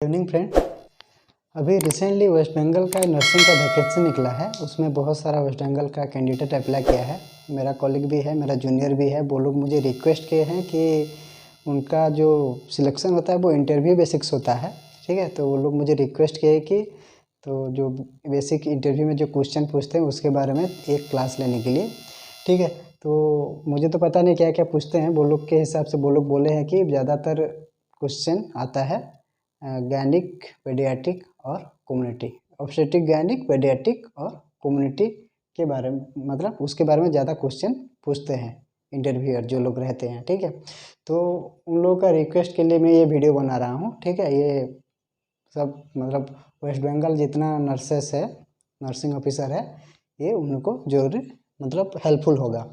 Evening friend. अभी recently waste Bengal का nursing का वैकेंसी निकला है, उसमें बहुत सारा वेस्ट बंगाल का कैंडिडेट अप्लाई किया है। मेरा कॉलीग भी है, मेरा जूनियर भी है। वो लोग मुझे रिक्वेस्ट किए हैं कि उनका जो सिलेक्शन होता है वो इंटरव्यू बेसिक्स होता है, ठीक है। तो वो लोग मुझे रिक्वेस्ट किए कि तो जो बेसिक इंटरव्यू में जो क्वेश्चन पूछते हैं उसके बारे में एक क्लास लेने के लिए, ठीक है। तो मुझे तो पता नहीं क्या क्या पूछते हैं, वो लोग के हिसाब से वो लोग बोले हैं कि ज़्यादातर क्वेश्चन आता है गैनिक, पेडियाट्रिक और कम्युनिटी, ऑब्स्टेट्रिक, गैनिक, पेडियाट्रिक और कम्युनिटी के बारे में, मतलब उसके बारे में ज़्यादा क्वेश्चन पूछते हैं इंटरव्यूअर जो लोग रहते हैं, ठीक है। तो उन लोगों का रिक्वेस्ट के लिए मैं ये वीडियो बना रहा हूँ, ठीक है। ये सब मतलब वेस्ट बंगाल जितना नर्सेस है, नर्सिंग ऑफिसर है, ये उनको जरूर मतलब हेल्पफुल होगा,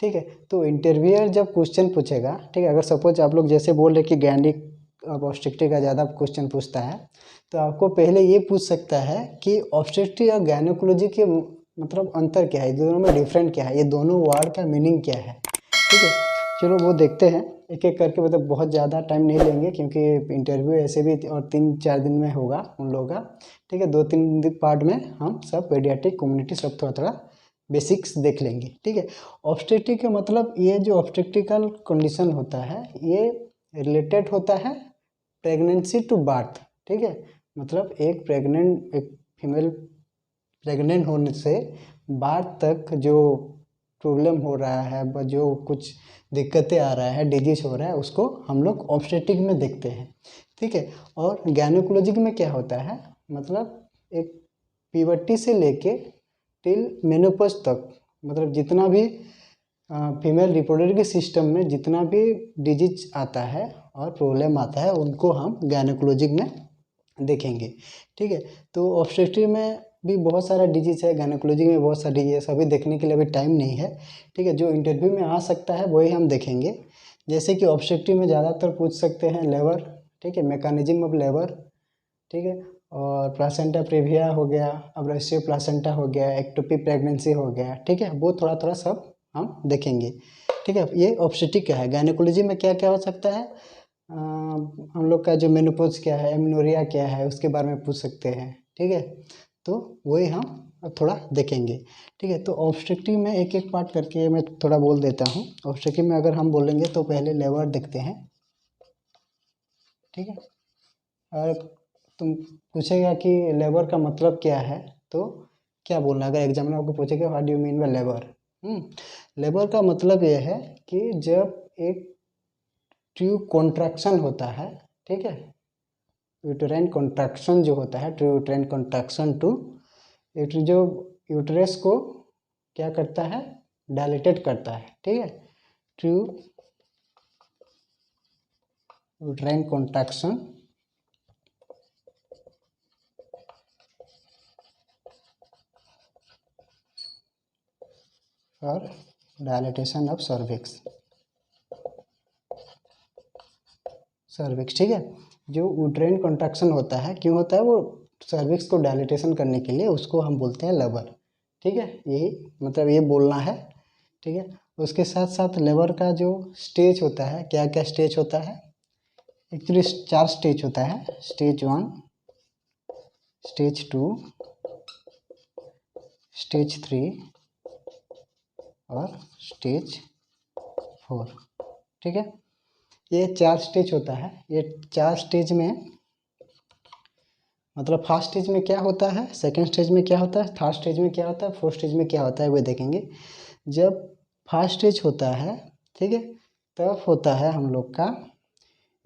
ठीक है। तो इंटरव्यूअर जब क्वेश्चन पूछेगा, ठीक है, अगर सपोज आप लोग जैसे बोल रहे कि गैनिक अब ऑब्स्टेट्रिक का ज़्यादा क्वेश्चन पूछता है, तो आपको पहले ये पूछ सकता है कि ऑब्स्टेट्रिक और गायनेकोलॉजी के मतलब अंतर क्या है, दोनों में डिफरेंट क्या है, ये दोनों वर्ड का मीनिंग क्या है, ठीक है। चलो वो देखते हैं एक एक करके, मतलब बहुत ज़्यादा टाइम नहीं लेंगे क्योंकि इंटरव्यू ऐसे भी और 3-4 दिन में होगा उन लोगों का, ठीक है। 2-3 पार्ट में हम सब पेडियाट्रिक, कम्युनिटी सब थोड़ा थोड़ा बेसिक्स देख लेंगे, ठीक है। ऑब्स्टेट्रिक का मतलब ये जो ऑब्स्टेट्रिकल कंडीशन होता है ये रिलेटेड होता है प्रेगनेंसी टू बर्थ, ठीक है। मतलब एक फीमेल प्रेग्नेंट होने से बर्थ तक जो प्रॉब्लम हो रहा है, जो कुछ दिक्कतें आ रहा है, डिजीज हो रहा है, उसको हम लोग ऑब्स्टेट्रिक में देखते हैं, ठीक है। और गायनेकोलॉजी में क्या होता है, मतलब एक प्यूबर्टी से लेके टिल मेनोपॉज तक, मतलब जितना भी फीमेल रिप्रोडक्टिव सिस्टम में जितना भी डिजीज आता है और प्रॉब्लम आता है उनको हम गायनेकोलॉजी में देखेंगे, ठीक है। तो ऑब्स्टेट्रिक में भी बहुत सारा डिजीज है, गायनेकोलॉजी में बहुत सारा डिजीज है, सभी देखने के लिए अभी टाइम नहीं है, ठीक है। जो इंटरव्यू में आ सकता है वही हम देखेंगे। जैसे कि ऑब्स्टेट्रिक में ज़्यादातर पूछ सकते हैं लेबर, ठीक है, मैकेनिज्म ऑफ लेबर, ठीक है। और प्लासेंटा प्रेविया हो गया, अब्रेसिव प्लासेंटा हो गया, एक्टोपी प्रेगनेंसी हो गया, ठीक है। वो थोड़ा थोड़ा सब हम देखेंगे, ठीक है। ये ऑब्स्टेट्रिक का है। गायनेकोलॉजी में क्या क्या हो सकता है, हम लोग का जो मेनोपॉज क्या है, एमेनोरिया क्या है, उसके बारे में पूछ सकते हैं, ठीक है। तो वही हम अब थोड़ा देखेंगे, ठीक है। तो ऑब्स्टेट्रिक में एक एक पार्ट करके मैं थोड़ा बोल देता हूँ। ऑब्स्टेट्रिक में अगर हम बोलेंगे तो पहले लेबर देखते हैं, ठीक है। और तुम पूछेगा कि लेबर का मतलब क्या है, तो क्या बोलना, अगर एग्जामिनर आपको पूछेगा what do you mean by labour, labour का मतलब यह है कि जब एक ट्यूब कॉन्ट्रैक्शन होता है, ठीक है, यूटेराइन कॉन्ट्रैक्शन जो होता है, ट्रू यूटेराइन कॉन्ट्रैक्शन टू जो यूटरस को क्या करता है, डायलेटेड करता है, ठीक है। ट्रू यूटेराइन कॉन्ट्रैक्शन और डायलेटेशन ऑफ सर्विक्स, ठीक है। जो यूटेराइन कॉन्ट्रैक्शन होता है, क्यों होता है, वो सर्विक्स को डायलेटेशन करने के लिए, उसको हम बोलते हैं लेबर, ठीक है। यही मतलब ये बोलना है, ठीक है। उसके साथ साथ लेबर का जो स्टेज होता है, क्या क्या स्टेज होता है, एक्चुअली 4 स्टेज होता है। स्टेज 1, स्टेज 2, स्टेज 3 और स्टेज 4, ठीक है। ये 4 स्टेज होता है। ये 4 स्टेज में मतलब फर्स्ट स्टेज में क्या होता है, सेकंड स्टेज में क्या होता है, थर्ड स्टेज में क्या होता है, फोर्थ स्टेज में क्या होता है, वो देखेंगे। जब फर्स्ट स्टेज होता है, ठीक है, तब होता है हम लोग का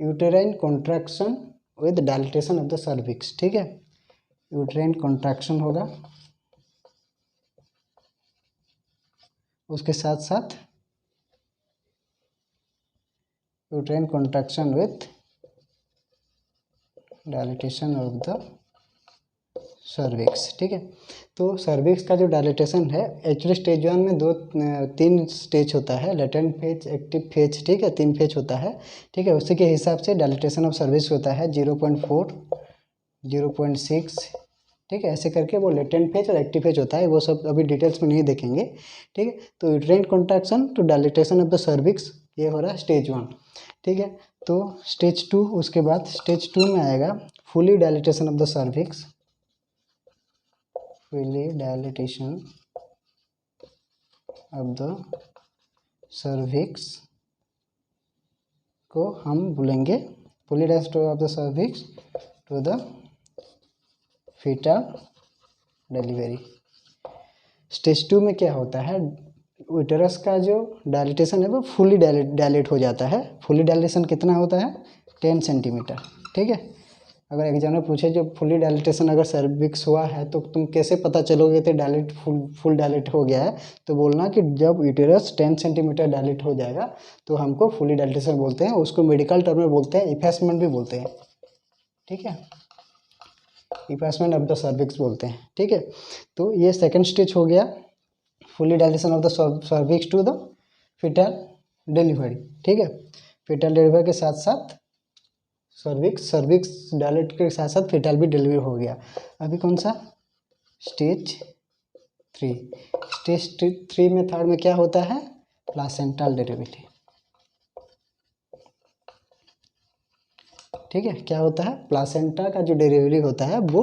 uterine contraction with dilatation of the cervix, ठीक है। यूटेराइन कॉन्ट्रैक्शन होगा, उसके साथ साथ uterine contraction with dilatation of the cervix, ठीक है। तो सर्विक्स का जो डायलेटेशन है, एक्चुअली स्टेज 1 में 3 स्टेज होता है, लेटेंट फेज, एक्टिव फेज, ठीक है, 3 फेज होता है, ठीक है। उसी के हिसाब से डायलेटेशन ऑफ सर्विक्स होता है 0.4, 0.6, ठीक है, ऐसे करके वो लेटेंट फेज और एक्टिव फेज होता है। वो सब अभी डिटेल्स में नहीं देखेंगे, ठीक है। तो uterine contraction to dilatation of the cervix, ये हो रहा है स्टेज 1, ठीक है। तो स्टेज 2, उसके बाद स्टेज 2 में आएगा fully dilatation of the cervix, fully dilatation of the cervix को हम बोलेंगे fully dilatation of the cervix to the fetal delivery. Stage 2 में क्या होता है, यूटेरस का जो डायलिटेशन है वो फुली डायलेट हो जाता है। फुली डायलिटेशन कितना होता है, 10 सेंटीमीटर। ठीक है, अगर एग्जाम में पूछे जो फुली डायलिटेशन अगर सर्विक्स हुआ है तो तुम कैसे पता चलोगे तो डायलेट फुल डायलेट हो गया है, तो बोलना कि जब यूटेरस 10 सेंटीमीटर डायलेट हो जाएगा तो हमको फुली डायलिटेशन बोलते हैं। उसको मेडिकल टर्म में बोलते हैं इफेसमेंट भी बोलते हैं। ठीक है, इफेसमेंट ऑफ द सर्विक्स बोलते हैं। ठीक है, तो ये सेकंड स्टेज हो गया, fully dilation of the cervix to the fetal delivery. ठीक है, फीटल डिलीवरी के साथ साथ सर्विक्स डायलेट के साथ साथ फीटल भी डिलीवरी हो गया। अभी कौन सा, स्टेज 3। स्टेज 3 में थर्ड में क्या होता है, प्लासेंटल डिलीवरी। ठीक है, क्या होता है, प्लासेंटा का जो डिलीवरी होता है वो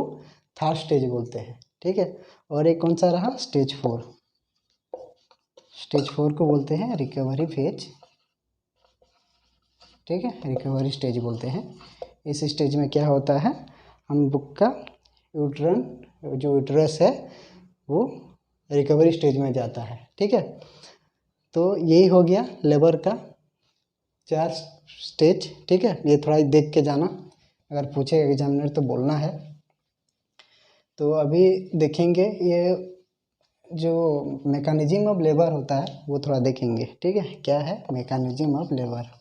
थर्ड स्टेज बोलते हैं। ठीक है, और एक कौन सा रहा, स्टेज 4। स्टेज 4 को बोलते हैं रिकवरी फेज। ठीक है, रिकवरी स्टेज बोलते हैं। इस स्टेज में क्या होता है, हम बुक का यूट्रस है वो रिकवरी स्टेज में जाता है। ठीक है, तो यही हो गया लेबर का 4 स्टेज। ठीक है, ये थोड़ा देख के जाना, अगर पूछे एग्जामिनर तो बोलना है। तो अभी देखेंगे ये जो मैकेनिज्म ऑफ लेबर होता है वो थोड़ा देखेंगे। ठीक है, क्या है mechanism of labour.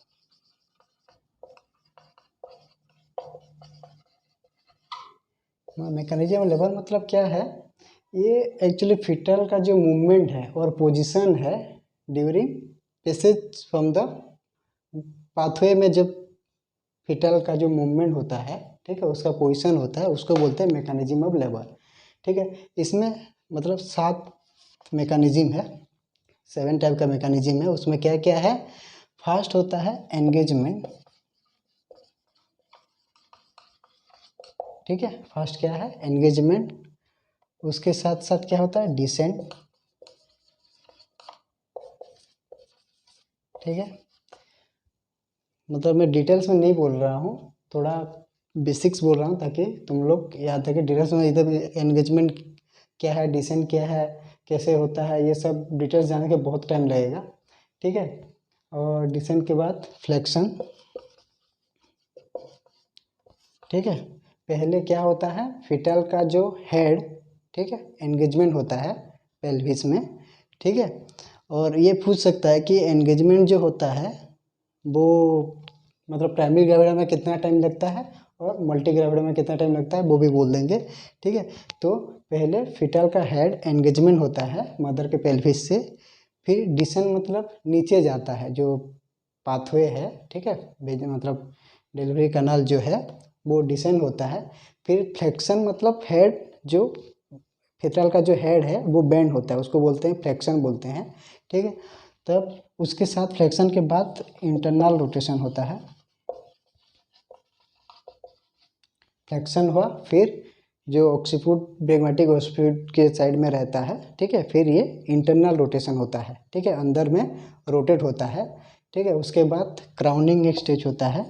Mechanism of labour मतलब क्या है, ये एक्चुअली फीटल का जो मूवमेंट है और पोजीशन है during passage from the pathway में, जब फीटल का जो मूवमेंट होता है, ठीक है, उसका पोजीशन होता है, उसको बोलते हैं मैकेनिज्म ऑफ लेबर। ठीक है, इसमें मतलब 7 मैकेनिज्म है, 7 टाइप का मैकेनिज्म है। उसमें क्या क्या है, फर्स्ट होता है एंगेजमेंट। ठीक है, फर्स्ट क्या है, एंगेजमेंट। उसके साथ साथ क्या होता है, डिसेंट। ठीक है, मतलब मैं डिटेल्स में नहीं बोल रहा हूँ, थोड़ा बेसिक्स बोल रहा हूँ ताकि तुम लोग याद रखें। डिटेल्स में इधर एंगेजमेंट क्या है, डिसेंट क्या है, कैसे होता है, ये सब डिटेल्स जाने के बहुत टाइम लगेगा। ठीक है, और डिसेंट के बाद फ्लेक्शन। ठीक है, पहले क्या होता है, फीटल का जो हेड, ठीक है, एंगेजमेंट होता है पेल्विस में। ठीक है, और ये पूछ सकता है कि एंगेजमेंट जो होता है वो मतलब प्राइमरी ग्रेविडा में कितना टाइम लगता है और मल्टी ग्रेविडा में कितना टाइम लगता है, वो भी बोल देंगे। ठीक है, तो पहले फीटल का हेड एंगेजमेंट होता है मदर के पेल्विस से, फिर डिसेंट मतलब नीचे जाता है जो पाथवे है। ठीक है, मतलब डिलीवरी कैनाल जो है वो डिसेंट होता है। फिर फ्लेक्शन मतलब हेड, जो फीटल का जो हेड है वो बेंड होता है, उसको बोलते हैं फ्लेक्शन बोलते हैं। ठीक है, तब उसके साथ फ्लेक्शन के बाद इंटरनल रोटेशन होता है। फ्लेक्शन हुआ, फिर जो ऑक्सीपुट ब्रेगमेटिक ऑक्सीपुट के साइड में रहता है, ठीक है, फिर ये इंटरनल रोटेशन होता है। ठीक है, अंदर में रोटेट होता है। ठीक है, उसके बाद क्राउनिंग एक स्टेज होता है,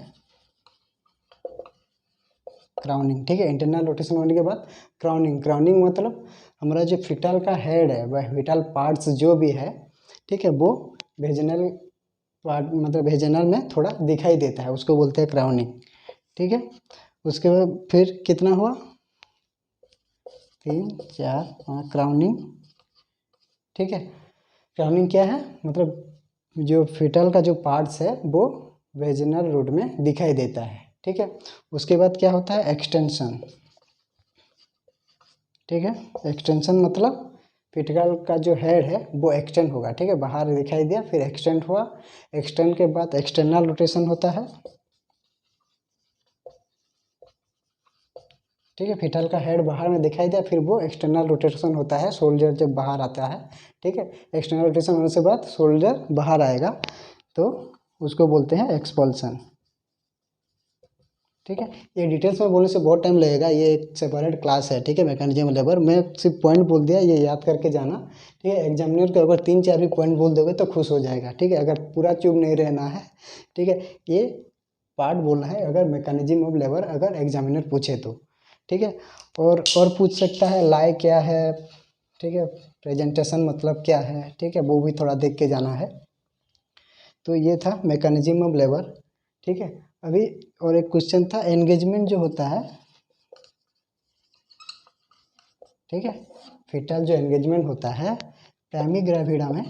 क्राउनिंग। ठीक है, इंटरनल रोटेशन होने के बाद क्राउनिंग। क्राउनिंग मतलब हमारा जो फीटल का हेड है वह फीटल पार्ट्स जो भी है, ठीक है, वो वेजिनल पार्ट मतलब वेजिनल में थोड़ा दिखाई देता है, उसको बोलते हैं क्राउनिंग। ठीक है, उसके बाद फिर कितना हुआ, 3 4 5 क्राउनिंग। ठीक है, क्राउनिंग क्या है, मतलब जो फीटल का जो पार्ट्स है वो वेजिनल रूट में दिखाई देता है। ठीक है, उसके बाद क्या होता है, एक्सटेंशन। ठीक है, एक्सटेंशन मतलब फीटल का जो हेड है वो एक्सटेंड होगा। ठीक है, बाहर दिखाई दिया, फिर एक्सटेंड हुआ। एक्सटेंड के बाद एक्सटर्नल रोटेशन होता है। ठीक है, फीटल का हेड बाहर में दिखाई दिया, फिर वो एक्सटर्नल रोटेशन होता है, सोल्जर जब बाहर आता है। ठीक है, एक्सटर्नल रोटेशन होने के बाद सोल्जर बाहर आएगा तो उसको बोलते हैं एक्सपल्सन। ठीक है। ये डिटेल्स में बोलने से बहुत टाइम लगेगा, ये एक सेपरेट क्लास है, ठीक है, मैकेनिज्म लेबर। मैं सिर्फ पॉइंट बोल दिया, ये याद करके जाना, ठीक है। एग्जामिनर को अगर 3-4 भी पॉइंट बोल दोगे तो खुश हो जाएगा, ठीक है, अगर पूरा चुप नहीं रहना है, ठीक है। ये पार्ट बोलना है अगर मैकेनिज्म ऑफ लेबर अगर एग्जामिनर पूछे तो, ठीक है। और पूछ सकता है लाई क्या है, ठीक है, प्रेजेंटेशन मतलब क्या है, ठीक है, वो भी थोड़ा देख के जाना है। तो ये था मैकेनिज्म ऑफ लेबर, ठीक है। अभी और एक क्वेश्चन था, एंगेजमेंट जो होता है, ठीक है, फीटल जो एंगेजमेंट होता है प्राइमरी ग्रेविडा में,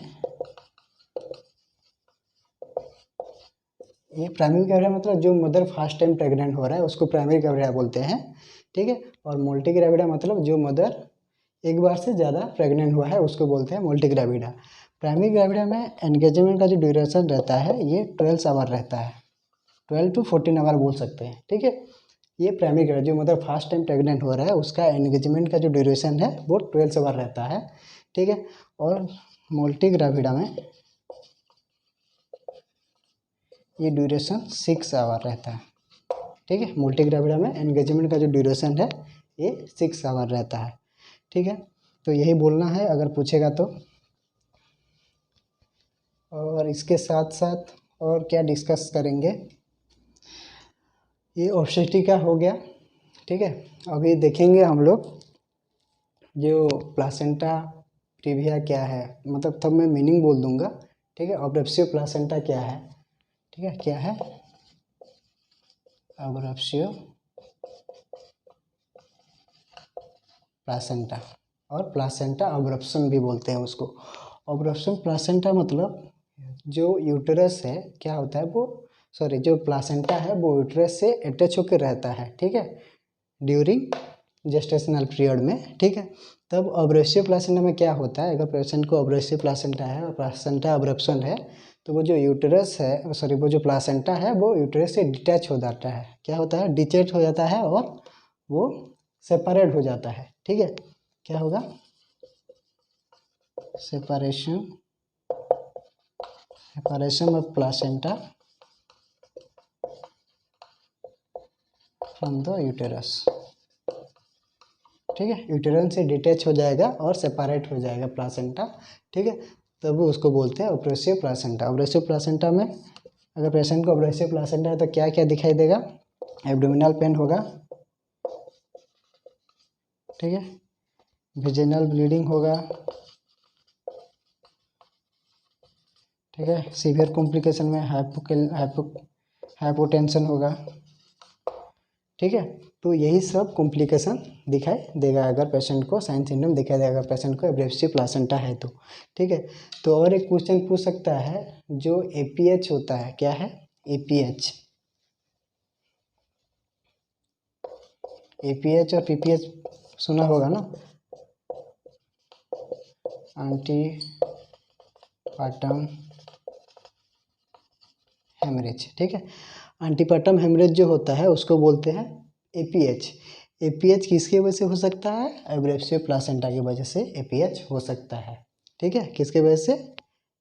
ये प्राइमरी ग्रेविडा मतलब जो मदर फर्स्ट टाइम प्रेग्नेंट हो रहा है उसको प्राइमरी ग्रेविडा बोलते हैं, ठीक है। और मल्टी ग्रेविडा मतलब जो मदर एक बार से ज़्यादा प्रेग्नेंट हुआ है उसको बोलते हैं मल्टी ग्रेविडा। प्राइमरी ग्रेविडा में एंगेजमेंट का जो ड्यूरेशन रहता है ये 12 आवर रहता है, 12 to 14 आवर बोल सकते हैं, ठीक है। ये प्राइमरी ग्रेविडा जो मतलब फर्स्ट टाइम प्रेग्नेंट हो रहा है उसका एंगेजमेंट का जो ड्यूरेशन है वो 12 आवर रहता है, ठीक है। और मल्टी ग्रेविडा में ये ड्यूरेशन 6 आवर रहता है, ठीक है। मल्टी ग्रेविडा में एंगेजमेंट का जो ड्यूरेशन है ये 6 आवर रहता है, ठीक है। तो यही बोलना है अगर पूछेगा तो। और इसके साथ साथ और क्या डिस्कस करेंगे, ये ऑब्स्टेट्रिका हो गया, ठीक है। अभी देखेंगे हम लोग जो प्लासेंटा प्रीविया क्या है, मतलब तब मैं मीनिंग बोल दूंगा, ठीक है। अब्रेप्सियो प्लासेंटा क्या है, ठीक है, क्या है अब्रेप्सियो प्लासेंटा, और प्लासेंटा अब्रप्शन भी बोलते हैं उसको। अब्रप्शन प्लासेंटा मतलब जो यूटरस है क्या होता है वो, सॉरी, जो प्लासेंटा है वो यूटरस से अटैच होकर रहता है, ठीक है, ड्यूरिंग जेस्टेशनल पीरियड में, ठीक है। तब अब्रेसिव प्लासेंटा में क्या होता है, अगर पेशेंट को अब्रेसिव प्लासेंटा है और प्लासेंटा अब्रप्शन है तो वो जो यूटरस है, सॉरी, वो जो प्लासेंटा है वो यूटरस से डिटैच हो जाता है, क्या होता है, डिटैच हो जाता है और वो सेपरेट हो जाता है, ठीक है। क्या होगा, separation of placenta from the uterus, ठीक है, यूटेरस से डिटैच हो जाएगा और सेपरेट हो जाएगा प्लासेंटा, ठीक है। तब उसको बोलते हैं ऑब्रेसिव प्लासेंटा। ऑब्रेसिव प्लासेंटा में अगर पेशेंट को ऑब्रेसिव प्लासेंटा है तो क्या क्या दिखाई देगा, एब्डोमिनल पेन होगा, ठीक है, वेजिनल ब्लीडिंग होगा, ठीक है, सीवियर कॉम्प्लिकेशन में हाइपोटेंशन होगा, ठीक है। तो यही सब कॉम्प्लिकेशन दिखाई देगा अगर पेशेंट को साइन सिंड्रोम दिखाई देगा, अगर पेशेंट को एब्रेसिव प्लासेंटा है तो, ठीक है। तो और एक क्वेश्चन पूछ सकता है, जो एपीएच होता है, क्या है एपीएच, एपीएच और पीपीएच सुना होगा ना, एंटीपार्टम हेमरेज, ठीक है। एंटीपार्टम हेमरेज जो होता है उसको बोलते हैं एपीएच। एपीएच किसकी वजह से हो सकता है, एब्रेसिव प्लासेंटा की वजह से एपीएच हो सकता है, ठीक है, किसके वजह से,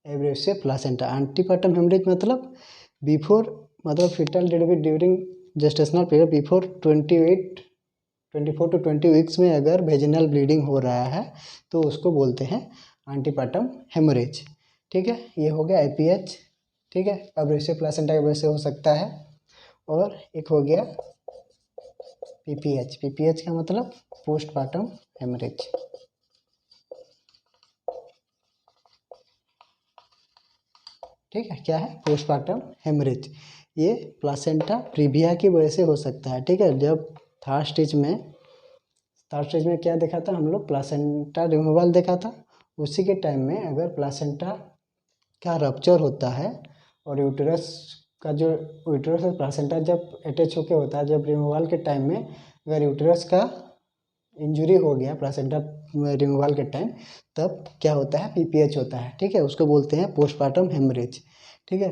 एब्रेसिव प्लासेंटा। एंटीपार्टम हेमरेज मतलब बिफोर, मतलब fetal dead during gestational period before 24 to 20 weeks में अगर वेजिनल ब्लीडिंग हो रहा है तो उसको बोलते हैं एंटीपार्टम हेमरेज, ठीक है। ये हो गया एपीएच, ठीक है, एब्रेसिव प्लासेंटा की वजह से हो सकता है। और एक हो गया पीपीएच, पीपीएच का मतलब पोस्टपार्टम हेमरेज, ठीक है, क्या है पोस्टपार्टम हेमरेज। ये प्लासेंटा प्रीविया की वजह से हो सकता है, ठीक है। जब थर्ड स्टेज में क्या देखा था हम लोग, प्लासेंटा रिमूवल देखा था, उसी के टाइम में अगर प्लासेंटा का रप्चर होता है और यूटेरस का जो यूटेरस और प्लासेंटा जब अटैच होके होता है, जब रिमूवल के टाइम में अगर यूटेरस का इंजरी हो गया प्लासेंटा रिमूवल के टाइम, तब क्या होता है, पीपीएच होता है, ठीक है, उसको बोलते हैं पोस्टपार्टम हेमरेज, ठीक है।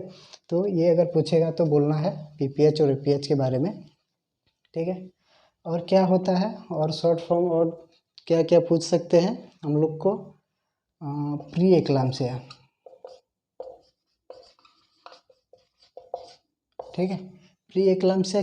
तो ये अगर पूछेगा तो बोलना है पीपीएच और ईपीएच के बारे में, ठीक है। और क्या होता है, और शॉर्ट फॉर्म और क्या क्या पूछ सकते हैं हम लोग को, प्री एक्लाम्सिया, ठीक है, प्री एक्लाम्सिया